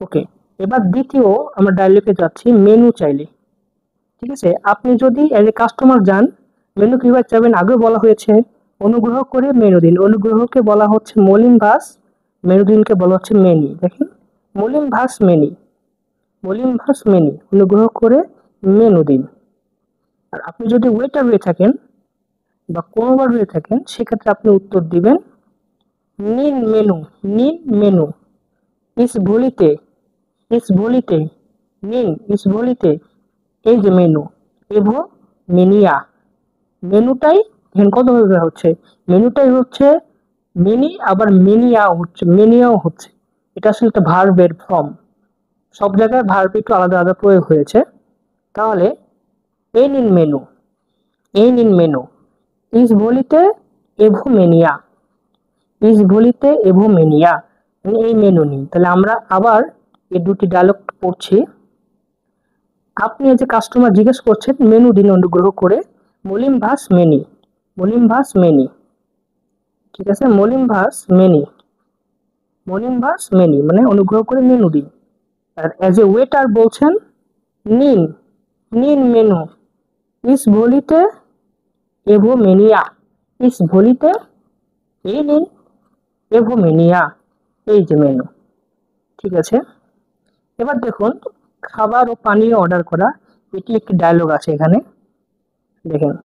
ওকে, এবার দ্বিতীয় আমরা ডায়লগে যাচ্ছি মেনু চাইলে। ঠিক আছে, আপনি যদি এজ এ কাস্টমার যান, মেনু কিভাবে চাইবেন আগেও বলা হয়েছে। অনুগ্রহ করে মেনু দিন, অনুগ্রহকে বলা হচ্ছে মলিন ভাস, মেনু দিনকে বলা হচ্ছে মেনি। দেখেন, মলিন ভাস মেনি, মলিন ভাস মেনি, অনুগ্রহ করে মেনু দিন। আর আপনি যদি ওয়েটার হয়ে থাকেন বা কোনোবার হয়ে থাকেন, সেক্ষেত্রে আপনি উত্তর দিবেন নিন মেনু, নিন মেনু, ইস ভুলিতে, ইস ভুলিতে, নিন ইস ভুলিতে, এই যে মেনু, এভো মেনিয়া। মেনুটাই এখানে কত ভাবে হচ্ছে, মেনুটাই হচ্ছে মেনি, আবার মেনিয়াও হচ্ছে, মেনিয়াও হচ্ছে। এটা আসলে একটা ভার্বের ফর্ম, সব জায়গায় ভার্ব একটু আলাদা আলাদা প্রয়োগ হয়েছে। তাহলে এই নিন মেনু, এই নিন মেনু, ইস বলিতে এভো মেনিয়া, ইস বলিতে এভো মেনিয়া, মানে এই মেনু নিন। তাহলে আমরা আবার এই দুটি ডায়লগ পড়ছি। আপনি যে কাস্টমার জিজ্ঞেস করছেন মেনু দিন অনুগ্রহ করে, মলিম ভাস মেনি, মলিম ভাস মেনি। ঠিক আছে, মলিম ভাস মেনি, মলিম ভাস মেনি মানে অনুগ্রহ করে মেনু দিন। আর এজ এ ওয়েটার বলছেন নিন, নিন মেনু, ইস ভলিতে এভো মেনিয়া, ইস ভলিতে এই নিন এভো মেনিয়া, এই যে মেনু। ঠিক আছে, এবার দেখুন খাবার ও পানীয় অর্ডার করা, এটি একটি ডায়লগ আছে এখানে। দেখেন,